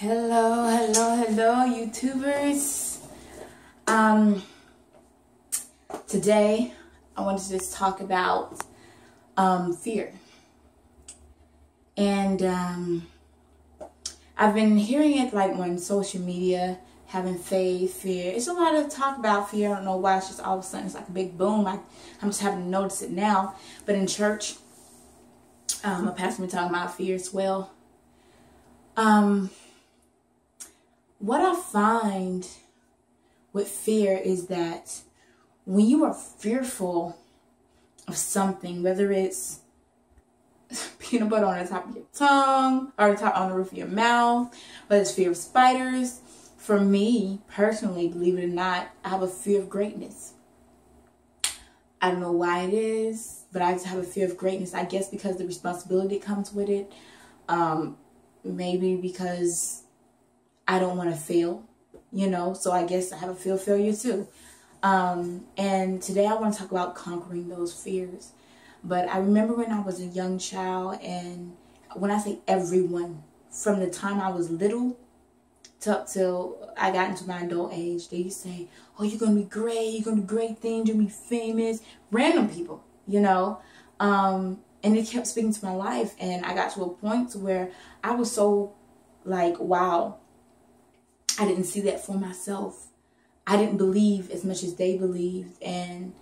Hello, YouTubers. Today I wanted to just talk about fear. And I've been hearing it like on social media, having faith, fear. It's a lot of talk about fear. I don't know why. It's just all of a sudden it's like a big boom. I'm just having to notice it now. But in church, a pastor been talking about fear as well. What I find with fear is that when you are fearful of something, whether it's peanut butter on the top of your tongue or on the roof of your mouth, whether it's fear of spiders, for me personally, believe it or not, I have a fear of greatness. I don't know why it is, but I just have a fear of greatness. I guess because the responsibility comes with it. Maybe because I don't want to fail, so I guess I have a fear of failure too. And today I want to talk about conquering those fears. But I remember when I was a young child, and when I say everyone, from the time I was little up till I got into my adult age, they used to say, oh, you're going to be great, you're going to do great things, you're going to be famous. Random people, and it kept speaking to my life, and I got to a point to where I was so like, wow, I didn't see that for myself. I didn't believe as much as they believed, and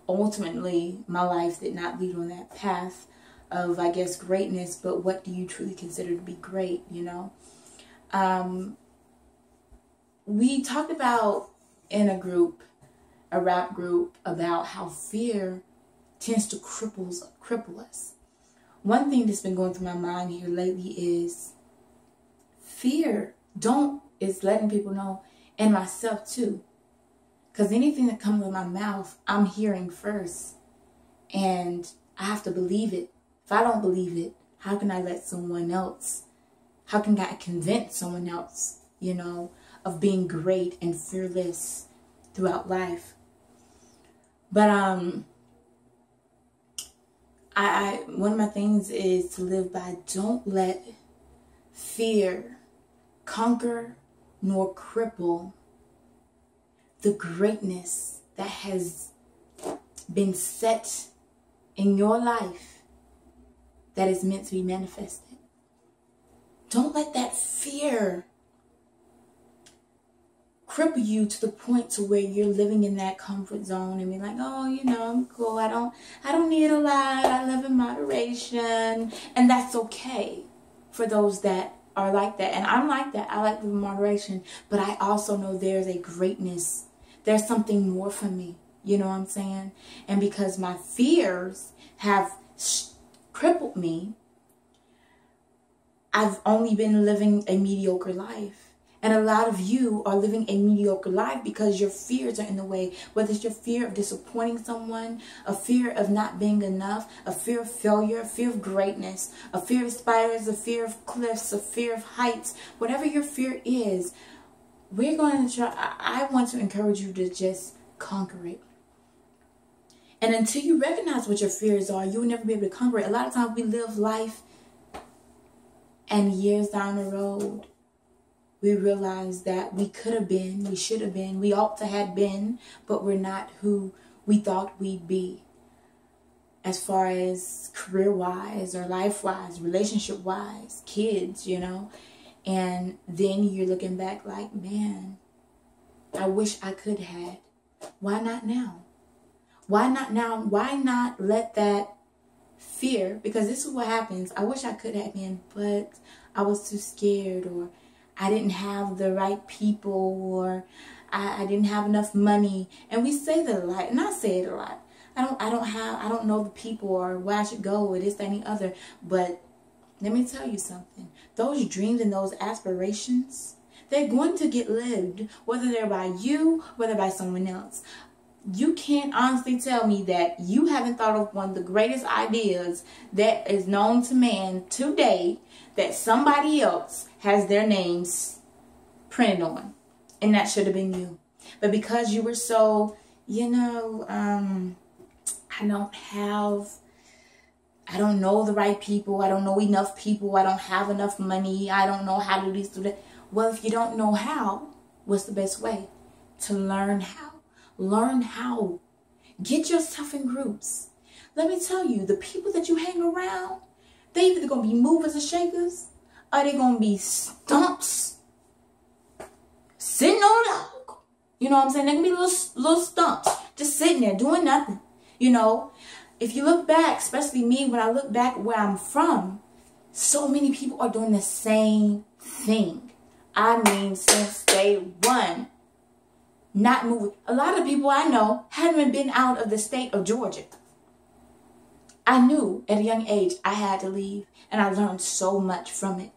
ultimately my life did not lead on that path of, I guess, greatness. But what do you truly consider to be great, We talked about in a rap group, about how fear tends to cripple us. One thing that's been going through my mind here lately is fear is letting people know, and myself too, because anything that comes with my mouth, I'm hearing first, and I have to believe it. If I don't believe it, how can I let someone else, how can I convince someone else, of being great and fearless throughout life? But one of my things is to live by, don't let fear conquer nor cripple the greatness that has been set in your life that is meant to be manifested. Don't let that fear cripple you to the point to where you're living in that comfort zone and be like, oh, I'm cool. I don't need a lot. I live in moderation. And that's okay for those that are like that. And I'm like that. I like living in moderation. But I also know there's a greatness. There's something more for me. You know what I'm saying? And because my fears have crippled me, I've only been living a mediocre life. And a lot of you are living a mediocre life because your fears are in the way. Whether it's your fear of disappointing someone, a fear of not being enough, a fear of failure, a fear of greatness, a fear of spiders, a fear of cliffs, a fear of heights. Whatever your fear is, we're going to try. I want to encourage you to just conquer it. And until you recognize what your fears are, you will never be able to conquer it. A lot of times we live life, and years down the road, we realize that we could have been, we should have been, we ought to have been, but we're not who we thought we'd be. As far as career-wise or life-wise, relationship-wise, kids, And then you're looking back like, man, I wish I could have. Why not now? Why not now? Why not let that fear, because this is what happens. I wish I could have been, but I was too scared, or I didn't have the right people, or I didn't have enough money. And we say that a lot, and I say it a lot. I don't know the people or where I should go, or this, that, and the other. But let me tell you something. Those dreams and those aspirations, they're going to get lived, whether they're by you, whether by someone else. You can't honestly tell me that you haven't thought of one of the greatest ideas that is known to man today that somebody else has their names printed on, and that should have been you. But because you were so, I don't know the right people, I don't know enough people, I don't have enough money, I don't know how to do this, do that. Well, if you don't know how, what's the best way? To learn how. Learn how. Get yourself in groups. Let me tell you, the people that you hang around, they either going to be movers and shakers, or they going to be stumps sitting on a log. You know what I'm saying? They can be little stumps just sitting there doing nothing. You know, if you look back, especially me, when I look back where I'm from, so many people are doing the same thing. I mean, since day one, not moving. A lot of people I know haven't been out of the state of Georgia. I knew at a young age I had to leave, and I learned so much from it.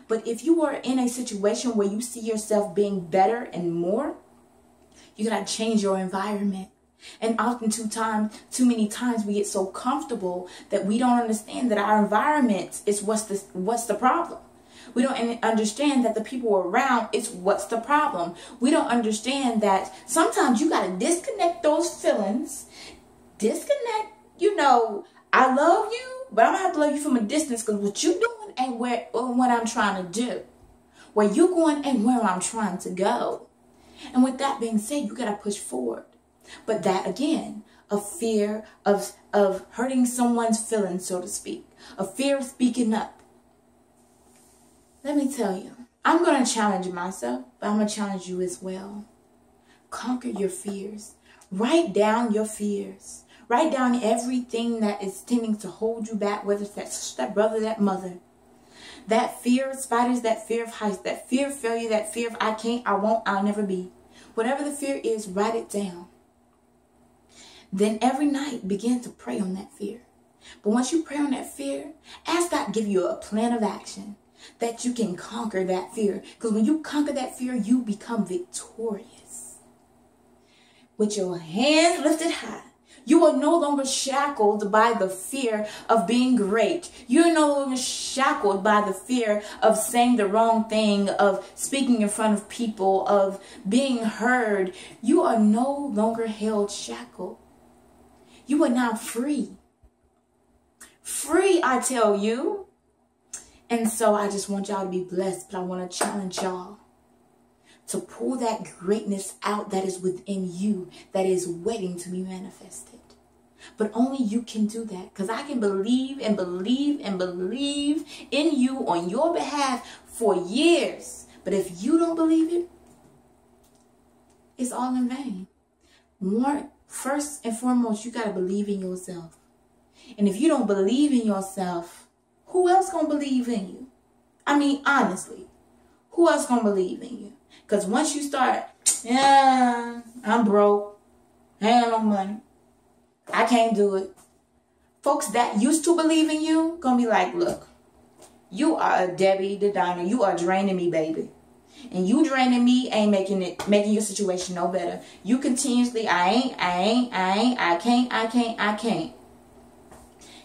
But if you are in a situation where you see yourself being better and more, you gotta change your environment. And often too many times we get so comfortable that we don't understand that our environment is what's the problem. We don't understand that the people around is what's the problem. We don't understand that sometimes you gotta disconnect those feelings. Disconnect, you know, I love you, but I'm gonna have to love you from a distance, because what you doing ain't what I'm trying to do. Where you going ain't where I'm trying to go. And with that being said, you gotta push forward. But that again, a fear of hurting someone's feelings, so to speak, a fear of speaking up. Let me tell you, I'm gonna challenge myself, but I'm gonna challenge you as well. Conquer your fears. Write down your fears. Write down everything that is tending to hold you back, whether it's that brother, that mother. That fear of spiders, that fear of heights, that fear of failure, that fear of I can't, I won't, I'll never be. Whatever the fear is, write it down. Then every night, begin to pray on that fear. But once you pray on that fear, ask God to give you a plan of action that you can conquer that fear. Because when you conquer that fear, you become victorious. With your hands lifted high, you are no longer shackled by the fear of being great. You're no longer shackled by the fear of saying the wrong thing, of speaking in front of people, of being heard. You are no longer held shackled. You are now free. Free, I tell you. And so I just want y'all to be blessed, but I want to challenge y'all to pull that greatness out that is within you, that is waiting to be manifested. But only you can do that, because I can believe and believe and believe in you on your behalf for years. But if you don't believe it, it's all in vain. First and foremost, you got to believe in yourself. And if you don't believe in yourself, who else gonna believe in you? I mean, honestly, who else gonna believe in you? Because once you start, yeah, I'm broke, I ain't got no money, I can't do it. Folks that used to believe in you gonna be like, look, you are a Debbie the Diner. You are draining me, baby. And you draining me ain't making your situation no better. You continuously, I can't.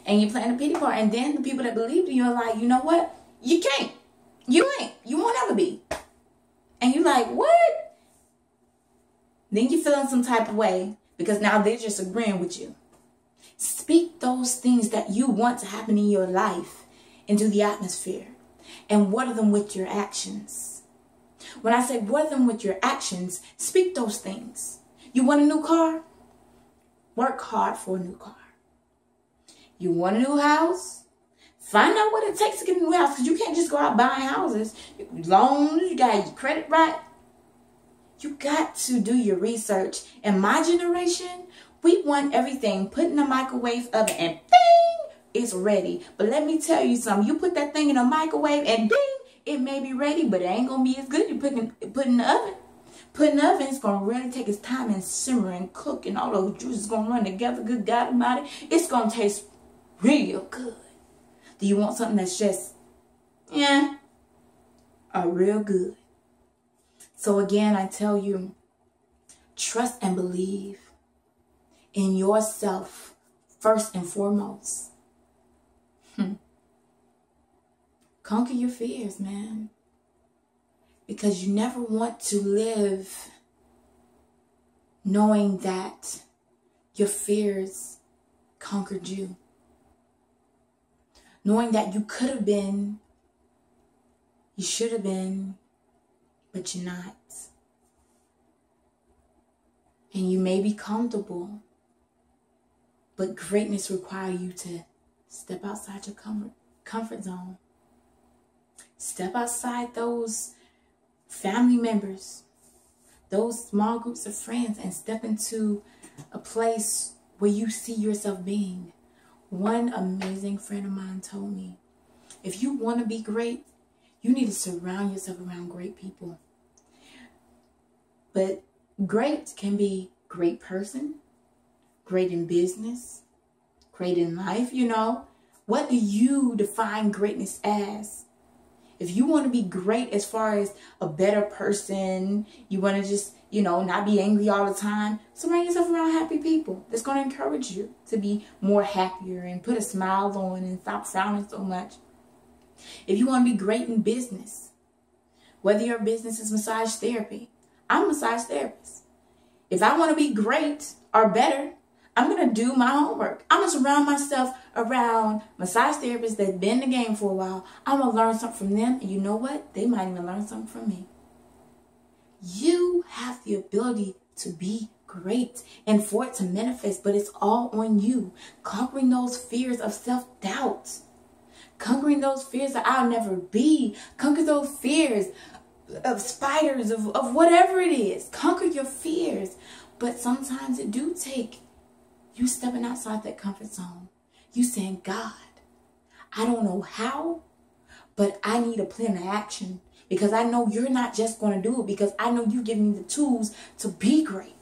And you playing a pity part. And then the people that believed in you are like, you know what? You can't. You ain't. You won't ever be. And you like, what? Then you feeling some type of way because now they're just agreeing with you. Speak those things that you want to happen in your life into the atmosphere. And water them with your actions. When I say water them with your actions, speak those things. You want a new car? Work hard for a new car. You want a new house? Find out what it takes to get a new house, because you can't just go out buying houses. Loans, you got your credit right. You got to do your research. In my generation, we want everything put in the microwave oven and ding, it's ready. But let me tell you something. You put that thing in a microwave and ding, it may be ready, but it ain't going to be as good. You put in the oven. Put in the oven, it's going to really take its time and simmer and cook, and all those juices going to run together. Good God Almighty. It's going to taste real good. Do you want something that's just, yeah, or real good? So again, I tell you, trust and believe in yourself first and foremost. Conquer your fears, man. Because you never want to live knowing that your fears conquered you. Knowing that you could have been, you should have been, but you're not. And you may be comfortable, but greatness requires you to step outside your comfort zone. Step outside those family members, those small groups of friends, and step into a place where you see yourself being. One amazing friend of mine told me, if you want to be great, you need to surround yourself around great people. But great can be great person, great in business, great in life, you know. What do you define greatness as? If you want to be great as far as a better person, you want to just, you know, not be angry all the time, surround yourself around happy people. That's going to encourage you to be more happier and put a smile on and stop frowning so much. If you want to be great in business, whether your business is massage therapy, I'm a massage therapist. If I want to be great or better, I'm going to do my homework. I'm going to surround myself around massage therapists that have been in the game for a while. I'm going to learn something from them. And you know what? They might even learn something from me. You have the ability to be great and for it to manifest, but it's all on you. Conquering those fears of self-doubt. Conquering those fears that I'll never be. Conquer those fears of spiders, of whatever it is. Conquer your fears. But sometimes it do take you stepping outside that comfort zone. You saying, God, I don't know how, but I need a plan of action. Because I know you're not just going to do it. Because I know you give me the tools to be great.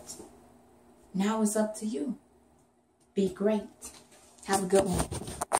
Now it's up to you. Be great. Have a good one.